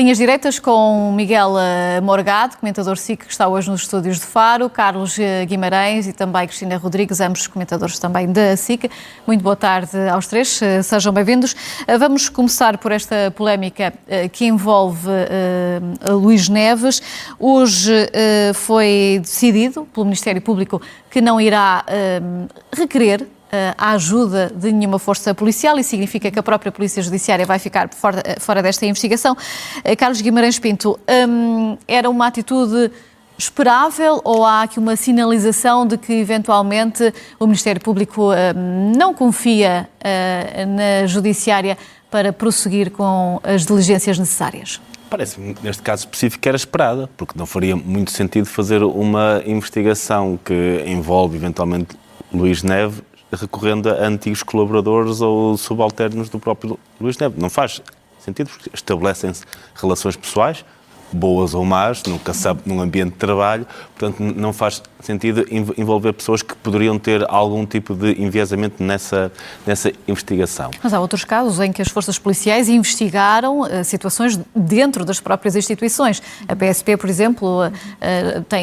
Linhas diretas com Miguel Morgado, comentador SIC, que está hoje nos estúdios de Faro, Carlos Guimarães e também Cristina Rodrigues, ambos comentadores também da SIC. Muito boa tarde aos três, sejam bem-vindos. Vamos começar por esta polémica que envolve Luís Neves. Hoje foi decidido pelo Ministério Público que não irá requerer a ajuda de nenhuma força policial e significa que a própria Polícia Judiciária vai ficar fora desta investigação. Carlos Guimarães Pinto, era uma atitude esperável ou há aqui uma sinalização de que eventualmente o Ministério Público não confia na Judiciária para prosseguir com as diligências necessárias? Parece-me que neste caso específico era esperada, porque não faria muito sentido fazer uma investigação que envolve eventualmente Luís Neves recorrendo a antigos colaboradores ou subalternos do próprio Luís Neves. Não faz sentido, porque estabelecem-se relações pessoais, boas ou más, nunca sabe num ambiente de trabalho, portanto não faz sentido envolver pessoas que poderiam ter algum tipo de enviesamento nessa investigação. Mas há outros casos em que as forças policiais investigaram situações dentro das próprias instituições. A PSP, por exemplo,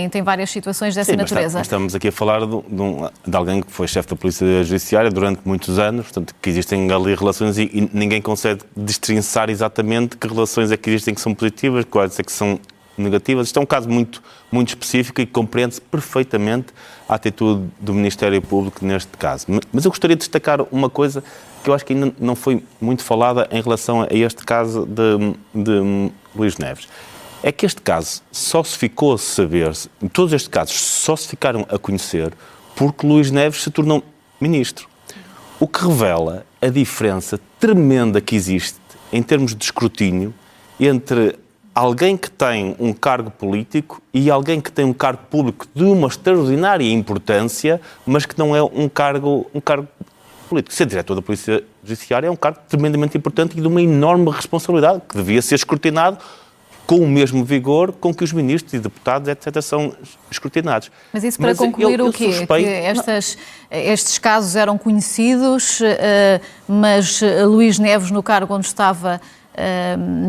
tem várias situações dessa natureza. Mas estamos aqui a falar de alguém que foi chefe da Polícia Judiciária durante muitos anos, portanto que existem ali relações e ninguém consegue destrinçar exatamente que relações é que existem que são positivas, quais é que são negativas. Isto é um caso muito específico e compreende-se perfeitamente a atitude do Ministério Público neste caso. Mas eu gostaria de destacar uma coisa que eu acho que ainda não foi muito falada em relação a este caso de Luís Neves. É que este caso só se ficou a saber, todos estes casos só se ficaram a conhecer porque Luís Neves se tornou ministro. O que revela a diferença tremenda que existe em termos de escrutínio entre alguém que tem um cargo político e alguém que tem um cargo público de uma extraordinária importância, mas que não é um cargo político. Ser diretor da Polícia Judiciária é um cargo tremendamente importante e de uma enorme responsabilidade, que devia ser escrutinado com o mesmo vigor com que os ministros e deputados, etc., são escrutinados. Mas isso para concluir o quê? Que estes casos eram conhecidos, mas Luís Neves, no cargo onde estava,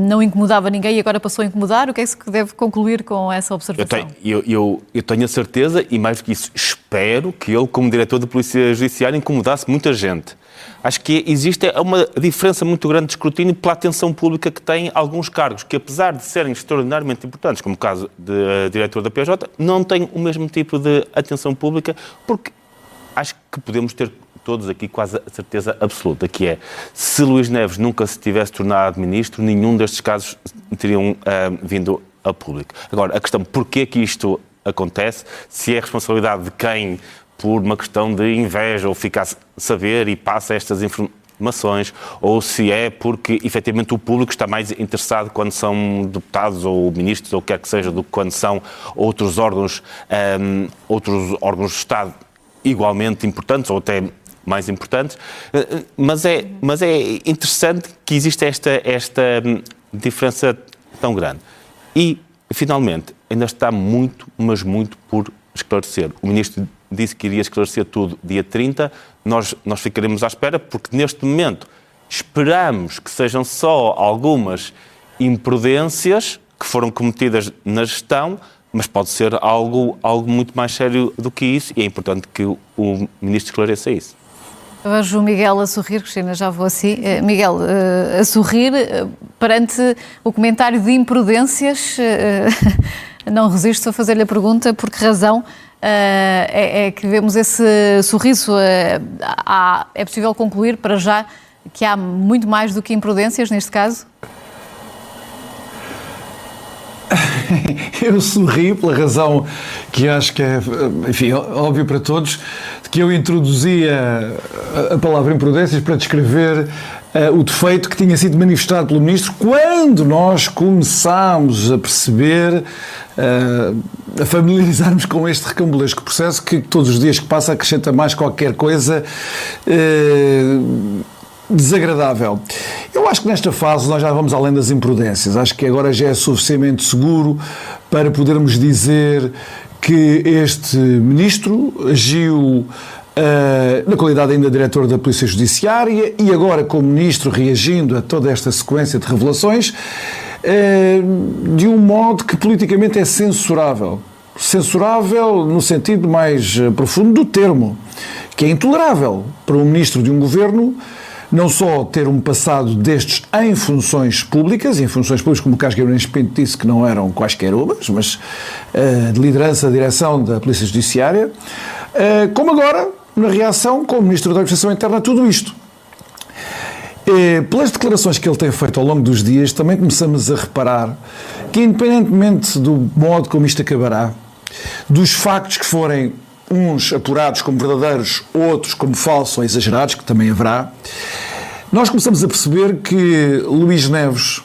não incomodava ninguém e agora passou a incomodar? O que é que se deve concluir com essa observação? Eu tenho a certeza, e mais do que isso, espero que ele, como diretor da Polícia Judiciária, incomodasse muita gente. Acho que existe uma diferença muito grande de escrutínio pela atenção pública que têm alguns cargos, que apesar de serem extraordinariamente importantes, como o caso de diretor da PJ, não têm o mesmo tipo de atenção pública, porque acho que podemos ter todos aqui quase a certeza absoluta, que é, se Luís Neves nunca se tivesse tornado ministro, nenhum destes casos teriam vindo a público. Agora, a questão, porquê que isto acontece, se é responsabilidade de quem, por uma questão de inveja, ou fica a saber e passa estas informações, ou se é porque, efetivamente, o público está mais interessado quando são deputados ou ministros, ou quer que seja, do que quando são outros órgãos do Estado igualmente importantes, ou até mais importantes, mas é interessante que exista esta diferença tão grande. E, finalmente, ainda está muito, mas muito por esclarecer. O Ministro disse que iria esclarecer tudo dia 30, nós ficaremos à espera, porque neste momento esperamos que sejam só algumas imprudências que foram cometidas na gestão, mas pode ser algo muito mais sério do que isso e é importante que o Ministro esclareça isso. Eu vejo o Miguel a sorrir, Cristina, já vou assim. Miguel, a sorrir perante o comentário de imprudências, não resisto a fazer-lhe a pergunta, por que razão é que vemos esse sorriso? É possível concluir para já que há muito mais do que imprudências neste caso? Eu sorri pela razão que acho que é, enfim, óbvio para todos, que eu introduzia a palavra imprudências para descrever o defeito que tinha sido manifestado pelo Ministro quando nós começámos a perceber, a familiarizarmos com este recambulesco processo que todos os dias que passa acrescenta mais qualquer coisa desagradável. Eu acho que nesta fase nós já vamos além das imprudências. Acho que agora já é suficientemente seguro para podermos dizer que este Ministro agiu na qualidade ainda de diretor da Polícia Judiciária e agora como Ministro reagindo a toda esta sequência de revelações, de um modo que politicamente é censurável. Censurável no sentido mais profundo do termo, que é intolerável para um ministro de um governo não só ter um passado destes em funções públicas como o Carlos Guimarães Pinto disse que não eram quaisquer umas, mas de liderança, direção da Polícia Judiciária, como agora, na reação, como Ministro da Administração Interna, a tudo isto. Pelas declarações que ele tem feito ao longo dos dias, também começamos a reparar que, independentemente do modo como isto acabará, dos factos que forem uns apurados como verdadeiros, outros como falsos ou exagerados, que também haverá, nós começamos a perceber que Luís Neves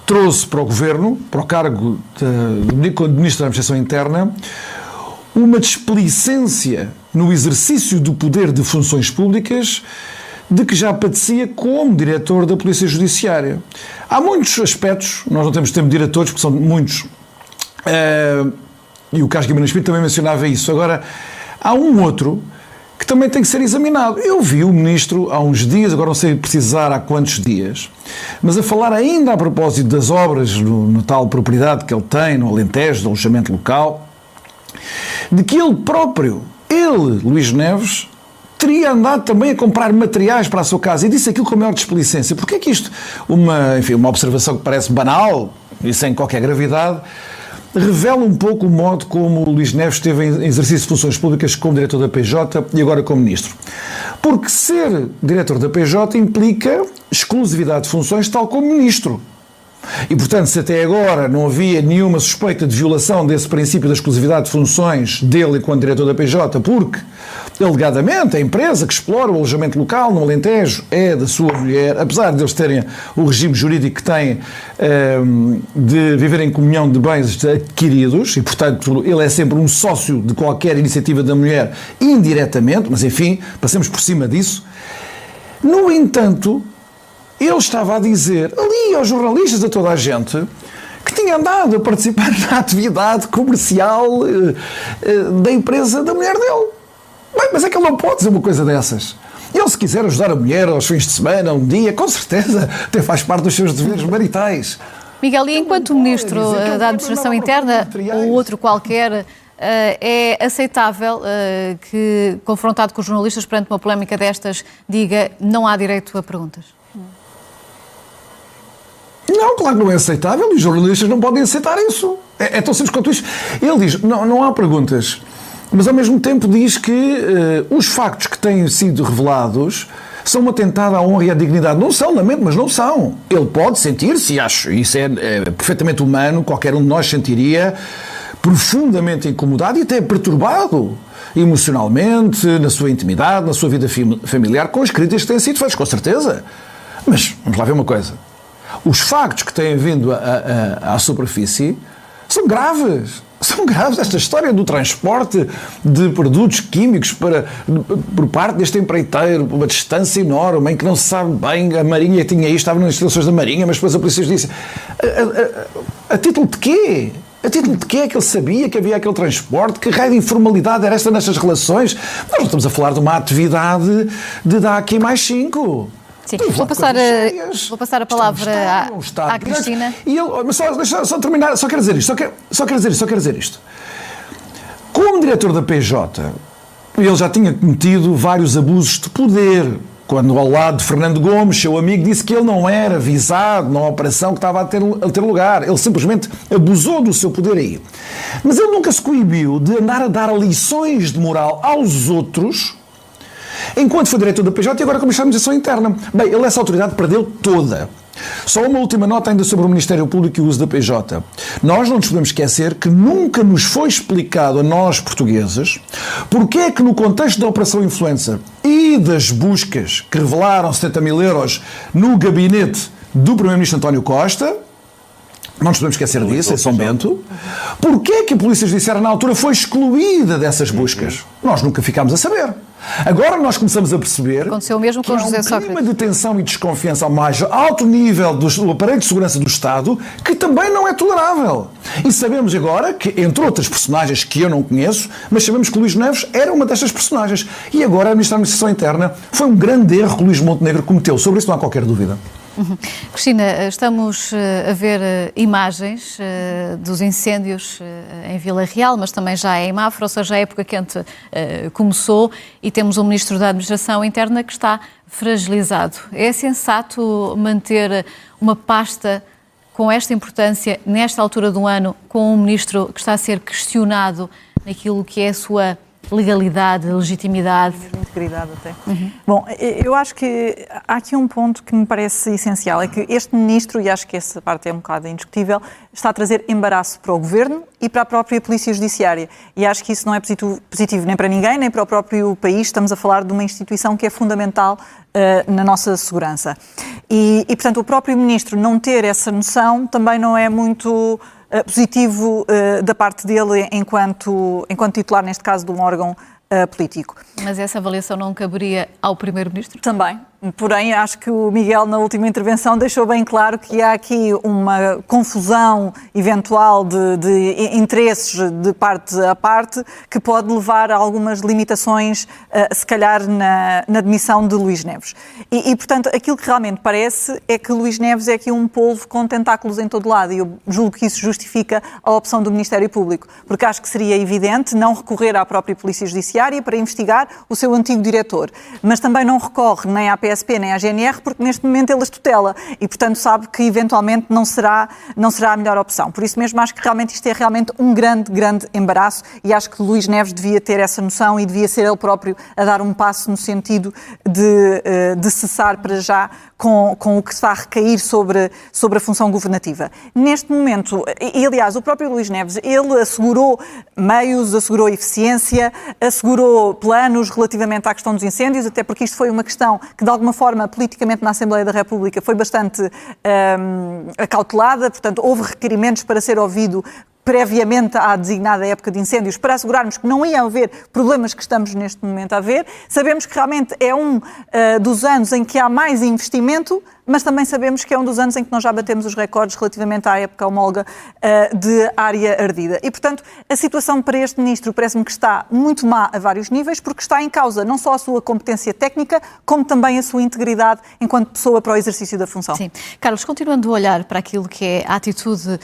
trouxe para o Governo, para o cargo de Ministro da Administração Interna, uma displicência no exercício do poder de funções públicas de que já padecia como diretor da Polícia Judiciária. Há muitos aspectos, nós não temos tempo de ir a todos, porque são muitos, e o Carlos Guimarães Pinto também mencionava isso. Agora, há um outro que também tem que ser examinado. Eu vi o Ministro há uns dias, agora não sei precisar há quantos dias, mas a falar ainda a propósito das obras no tal propriedade que ele tem, no Alentejo, do alojamento local, de que ele próprio, Luís Neves, teria andado também a comprar materiais para a sua casa e disse aquilo com a maior desplicência. Porque é que isto, uma observação que parece banal e sem qualquer gravidade, revela um pouco o modo como o Luís Neves esteve em exercício de funções públicas como diretor da PJ e agora como ministro. Porque ser diretor da PJ implica exclusividade de funções tal como ministro. E, portanto, se até agora não havia nenhuma suspeita de violação desse princípio da exclusividade de funções dele enquanto diretor da PJ, porque, alegadamente, a empresa que explora o alojamento local no Alentejo é da sua mulher, apesar de eles terem o regime jurídico que têm de viver em comunhão de bens adquiridos, e, portanto, ele é sempre um sócio de qualquer iniciativa da mulher indiretamente, mas, enfim, passemos por cima disso. No entanto, ele estava a dizer ali aos jornalistas, a toda a gente, que tinha andado a participar na atividade comercial da empresa da mulher dele. Bem, mas é que ele não pode dizer uma coisa dessas. Ele, se quiser ajudar a mulher aos fins de semana, um dia, com certeza, até faz parte dos seus deveres maritais. Miguel, e enquanto Ministro da Administração Interna, ou outro qualquer, é aceitável que, confrontado com os jornalistas perante uma polémica destas, diga não há direito a perguntas? Não, claro que não é aceitável e os jornalistas não podem aceitar isso. É tão simples quanto isto. Ele diz, não há perguntas, mas ao mesmo tempo diz que os factos que têm sido revelados são um atentado à honra e à dignidade. Não são, lamento, mas não são. Ele pode sentir-se, e acho, isso é perfeitamente humano, qualquer um de nós sentiria profundamente incomodado e até perturbado emocionalmente, na sua intimidade, na sua vida familiar, com as críticas que têm sido feitas, com certeza. Mas, vamos lá ver uma coisa. Os factos que têm vindo à superfície são graves. São graves. Esta história do transporte de produtos químicos por parte deste empreiteiro, por uma distância enorme, em que não se sabe bem, a Marinha tinha isto, estava nas instalações da Marinha, mas depois a polícia disse a título de quê? A título de quê é que ele sabia que havia aquele transporte? Que raio de informalidade era esta nestas relações? Nós não estamos a falar de uma atividade de daqui mais 5. Sim, vou passar a palavra à Cristina. Mas só terminar, só quero dizer isto. Como diretor da PJ, ele já tinha cometido vários abusos de poder, quando ao lado de Fernando Gomes, seu amigo, disse que ele não era avisado na operação que estava a ter lugar. Ele simplesmente abusou do seu poder aí. Mas ele nunca se coibiu de andar a dar lições de moral aos outros, enquanto foi diretor da PJ e agora como Administração Interna. Bem, ele essa autoridade perdeu toda. Só uma última nota ainda sobre o Ministério Público e o uso da PJ. Nós não nos podemos esquecer que nunca nos foi explicado a nós, portugueses, porque é que no contexto da Operação Influencer e das buscas que revelaram 70 mil euros no gabinete do Primeiro-Ministro António Costa, não nos podemos esquecer disso, em São Bento, porque é que a Polícia Judiciária na altura foi excluída dessas buscas? Nós nunca ficámos a saber. Agora nós começamos a perceber aconteceu mesmo com que há José um clima Sócrates de tensão e desconfiança ao mais alto nível do aparelho de segurança do Estado que também não é tolerável. E sabemos agora que, entre outras personagens que eu não conheço, mas sabemos que Luís Neves era uma destas personagens. E agora a Ministra da Administração Interna foi um grande erro que Luís Montenegro cometeu. Sobre isso não há qualquer dúvida. Cristina, estamos a ver imagens dos incêndios em Vila Real, mas também já em Mafra, ou seja, a época quente começou e temos um Ministro da Administração Interna que está fragilizado. É sensato manter uma pasta com esta importância, nesta altura do ano, com um Ministro que está a ser questionado naquilo que é a sua legalidade, legitimidade? Integridade até. Bom, eu acho que há aqui um ponto que me parece essencial, é que este Ministro, e acho que essa parte é um bocado indiscutível, está a trazer embaraço para o Governo e para a própria Polícia Judiciária. E acho que isso não é positivo nem para ninguém, nem para o próprio país. Estamos a falar de uma instituição que é fundamental na nossa segurança. E, portanto, o próprio Ministro não ter essa noção também não é muito positivo da parte dele enquanto titular, neste caso, de um órgão político. Mas essa avaliação não caberia ao Primeiro-Ministro? Também. Porém, acho que o Miguel, na última intervenção, deixou bem claro que há aqui uma confusão eventual de interesses de parte a parte que pode levar a algumas limitações, se calhar, na demissão de Luís Neves. E, portanto, aquilo que realmente parece é que Luís Neves é aqui um polvo com tentáculos em todo lado, e eu julgo que isso justifica a opção do Ministério Público, porque acho que seria evidente não recorrer à própria Polícia Judiciária para investigar o seu antigo diretor, mas também não recorre nem à PSP nem à GNR, porque neste momento ele as tutela e, portanto, sabe que eventualmente não será a melhor opção. Por isso mesmo acho que realmente isto é realmente um grande embaraço, e acho que Luís Neves devia ter essa noção e devia ser ele próprio a dar um passo no sentido de cessar para já com o que está a recair sobre a função governativa. Neste momento, e aliás, o próprio Luís Neves, ele assegurou meios, assegurou eficiência, assegurou planos relativamente à questão dos incêndios, até porque isto foi uma questão que, de alguma forma, politicamente na Assembleia da República foi bastante acautelada, portanto, houve requerimentos para ser ouvido previamente à designada época de incêndios, para assegurarmos que não ia haver problemas que estamos neste momento a ver. Sabemos que realmente é um dos anos em que há mais investimento, mas também sabemos que é um dos anos em que nós já batemos os recordes relativamente à época homóloga de área ardida. E, portanto, a situação para este Ministro parece-me que está muito má a vários níveis, porque está em causa não só a sua competência técnica, como também a sua integridade enquanto pessoa para o exercício da função. Sim. Carlos, continuando a olhar para aquilo que é a atitude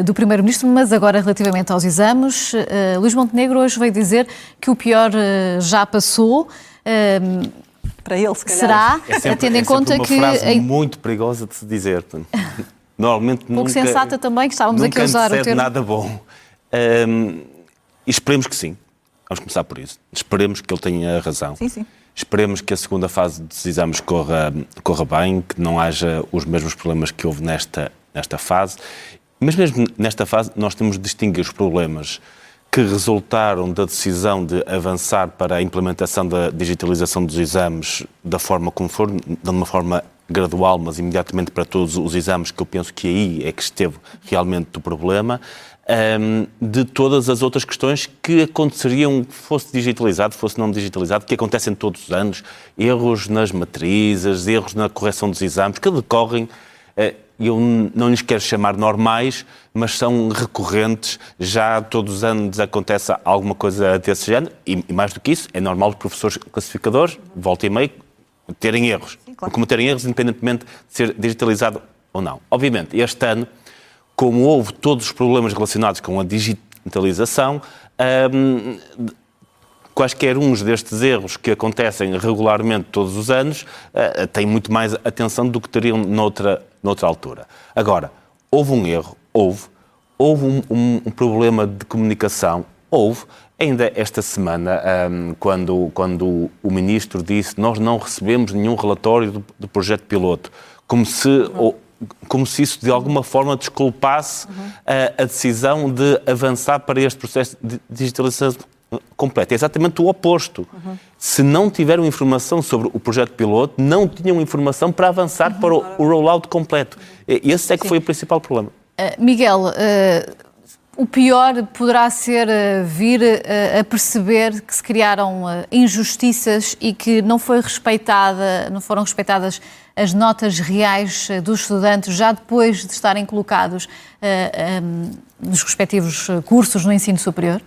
do Primeiro-Ministro, mas agora relativamente aos exames, Luís Montenegro hoje veio dizer que o pior já passou. Para ele, se calhar. Será, tendo em conta uma que... frase muito perigosa de se dizer. Normalmente pouco sensata também, que estávamos aqui a usar o termo. Nada bom. E esperemos que sim. Vamos começar por isso. Esperemos que ele tenha razão. Sim. Esperemos que a segunda fase dos exames corra bem, que não haja os mesmos problemas que houve nesta fase. Mas mesmo nesta fase nós temos de distinguir os problemas que resultaram da decisão de avançar para a implementação da digitalização dos exames da forma como for, de uma forma gradual, mas imediatamente para todos os exames, que eu penso que aí é que esteve realmente o problema, de todas as outras questões que aconteceriam, fosse digitalizado, fosse não digitalizado, que acontecem todos os anos, erros nas matrizes, erros na correção dos exames, que decorrem... eu não lhes quero chamar normais, mas são recorrentes, já todos os anos acontece alguma coisa desse género, e mais do que isso, é normal os professores classificadores, volta e meio, terem erros, cometerem erros independentemente de ser digitalizado ou não. Obviamente, este ano, como houve todos os problemas relacionados com a digitalização, quaisquer uns destes erros que acontecem regularmente todos os anos têm muito mais atenção do que teriam noutra altura. Agora, houve um erro, houve um problema de comunicação, ainda esta semana, quando o Ministro disse nós não recebemos nenhum relatório do projeto piloto, como se isso de alguma forma desculpasse a decisão de avançar para este processo de digitalização completa. É exatamente o oposto. Se não tiveram informação sobre o projeto piloto, não tinham informação para avançar para o rollout completo. Esse é que foi o principal problema. Miguel, o pior poderá ser vir a perceber que se criaram injustiças e que não foram respeitadas as notas reais dos estudantes já depois de estarem colocados nos respectivos cursos no ensino superior?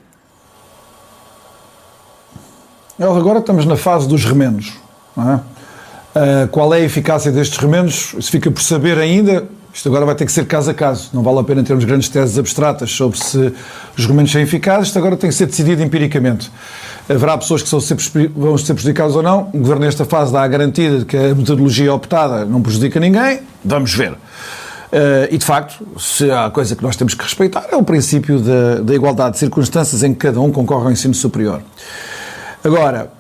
Agora estamos na fase dos remendos, não é? Qual é a eficácia destes remendos? Se fica por saber ainda, isto agora vai ter que ser caso a caso. Não vale a pena termos grandes teses abstratas sobre se os remendos são eficazes. Isto agora tem que ser decidido empiricamente. Haverá pessoas que vão ser prejudicadas ou não. O Governo, nesta fase, dá a garantia de que a metodologia optada não prejudica ninguém. Vamos ver. E, de facto, se há coisa que nós temos que respeitar é o princípio da igualdade de circunstâncias em que cada um concorre ao ensino superior. Agora,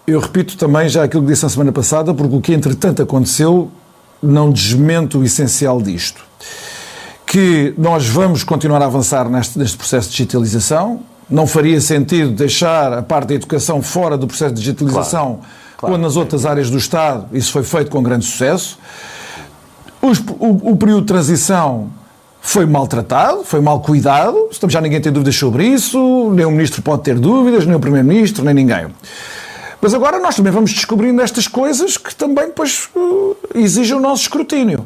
eu repito também já aquilo que disse na semana passada, porque o que entretanto aconteceu não desmente o essencial disto. Que nós vamos continuar a avançar neste processo de digitalização. Não faria sentido deixar a parte da educação fora do processo de digitalização, quando nas outras áreas do Estado isso foi feito com grande sucesso. O período de transição foi maltratado, foi mal cuidado, já ninguém tem dúvidas sobre isso, nem o Ministro pode ter dúvidas, nem o Primeiro-Ministro, nem ninguém. Mas agora nós também vamos descobrindo estas coisas que também depois exigem o nosso escrutínio.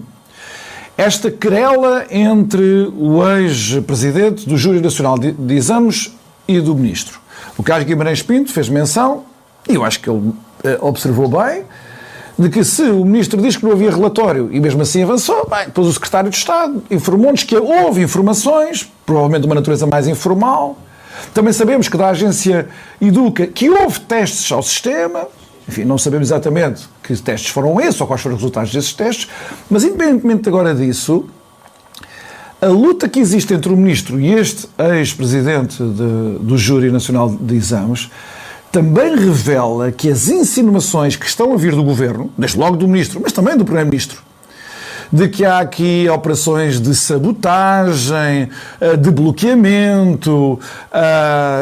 Esta querela entre o ex-presidente do Júri Nacional de Exames e do Ministro. O Carlos Guimarães Pinto fez menção, e eu acho que ele observou bem, de que se o Ministro diz que não havia relatório e mesmo assim avançou, bem, depois o Secretário de Estado informou-nos que houve informações, provavelmente de uma natureza mais informal. Também sabemos que da agência Educa que houve testes ao sistema, enfim, não sabemos exatamente que testes foram esses ou quais foram os resultados desses testes, mas independentemente agora disso, a luta que existe entre o Ministro e este ex-presidente do Júri Nacional de Exames também revela que as insinuações que estão a vir do Governo, desde logo do Ministro, mas também do Primeiro-Ministro, de que há aqui operações de sabotagem, de bloqueamento,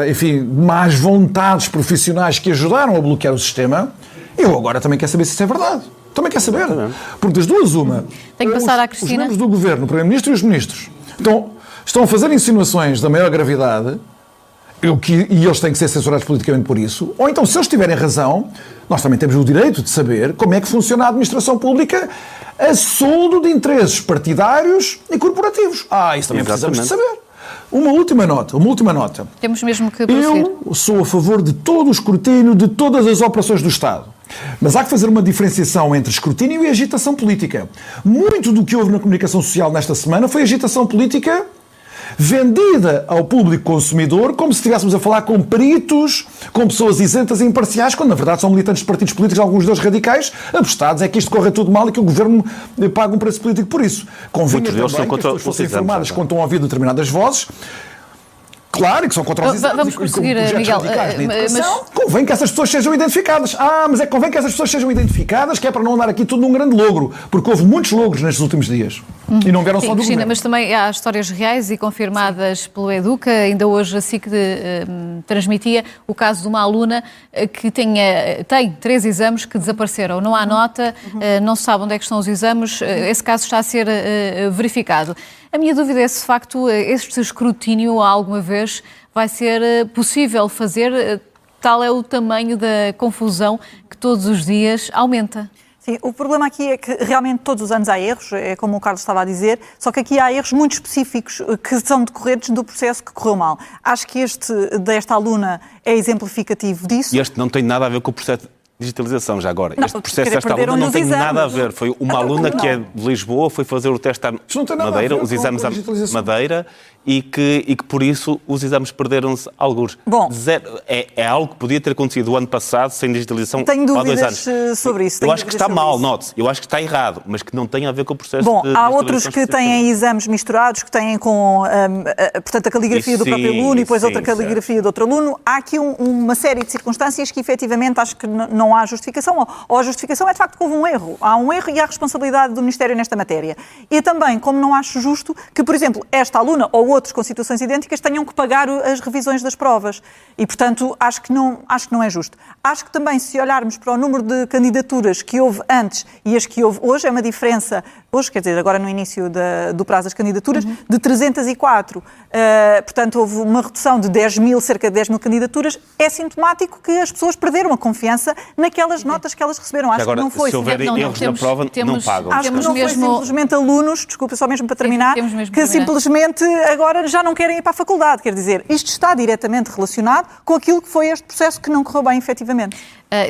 enfim, más vontades profissionais que ajudaram a bloquear o sistema, eu agora também quero saber se isso é verdade. Também quero saber. Porque das duas, uma. Tem que passar à Cristina. Os membros do Governo, o Primeiro-Ministro e os Ministros, estão a fazer insinuações da maior gravidade, e eles têm que ser censurados politicamente por isso, ou então, se eles tiverem razão, nós também temos o direito de saber como é que funciona a administração pública a soldo de interesses partidários e corporativos. Isso também precisamos de saber. Uma última nota. Temos mesmo que prosseguir. Eu sou a favor de todo o escrutínio de todas as operações do Estado. Mas há que fazer uma diferenciação entre escrutínio e agitação política. Muito do que houve na comunicação social nesta semana foi agitação política vendida ao público consumidor como se estivéssemos a falar com peritos, com pessoas isentas e imparciais, quando na verdade são militantes de partidos políticos, alguns deles radicais, apostados é que isto corre tudo mal e que o Governo paga um preço político por isso. Convinha também que as pessoas fossem informadas quando estão a ouvir determinadas vozes. Claro que são contra os exames. Vamos prosseguir, Miguel. Mas convém que essas pessoas sejam identificadas. Mas é que convém que essas pessoas sejam identificadas, que é para não andar aqui tudo num grande logro, porque houve muitos logros nestes últimos dias. E não vieram só do Cristina, Governo. mas também há histórias reais e confirmadas pelo Educa. Ainda hoje assim que transmitia o caso de uma aluna que tem 3 exames que desapareceram. Não há nota, não se sabe onde é que estão os exames. Esse caso está a ser verificado. A minha dúvida é se, de facto, este escrutínio alguma vez vai ser possível fazer, tal é o tamanho da confusão que todos os dias aumenta. Sim, o problema aqui é que realmente todos os anos há erros, é como o Carlos estava a dizer, só que aqui há erros muito específicos que são decorrentes do processo que correu mal. Acho que desta aluna é exemplificativo disso. E este não tem nada a ver com o processo de digitalização, já agora. Este processo desta aluna não tem nada a ver. Foi uma aluna que é de Lisboa, foi fazer o teste à Madeira, os exames à Madeira, e que por isso os exames perderam-se alguns. Bom, é algo que podia ter acontecido o ano passado sem digitalização tenho há 2 anos. Dúvidas sobre isso. Eu acho que está mal, note-se. Eu acho que está errado, mas que não tem a ver com o processo de digitalização. Há outros que têm exames misturados, que têm com, portanto, a caligrafia do próprio aluno e depois outra caligrafia de outro aluno. Há aqui uma série de circunstâncias que, efetivamente, acho que não há justificação. Ou a justificação é, de facto, que houve um erro. Há um erro e há responsabilidade do Ministério nesta matéria. E também, como não acho justo que, por exemplo, esta aluna ou outros com situações idênticas tenham que pagar as revisões das provas. E, portanto, acho que não é justo. Acho que também, se olharmos para o número de candidaturas que houve antes e as que houve hoje, é uma diferença, hoje, quer dizer, agora no início do prazo das candidaturas, de 304. Portanto, houve uma redução de cerca de 10 mil candidaturas. É sintomático que as pessoas perderam a confiança naquelas notas que elas receberam. Acho agora, que não foi. Se houver erros na prova, não pagam. Acho que não foi simplesmente alunos, desculpa, só mesmo para terminar, que simplesmente agora já não querem ir para a faculdade. Quer dizer, isto está diretamente relacionado com aquilo que foi este processo que não correu bem, efetivamente.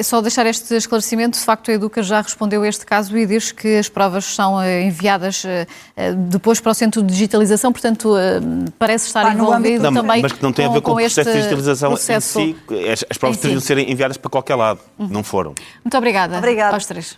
Só deixar este esclarecimento, de facto a Educa já respondeu a este caso e diz que as provas são enviadas depois para o Centro de Digitalização, portanto parece estar envolvido também mas que não tem a ver com o processo de digitalização processo em si. As provas teriam de ser enviadas para qualquer lado. Não foram. Muito obrigada Obrigada aos três.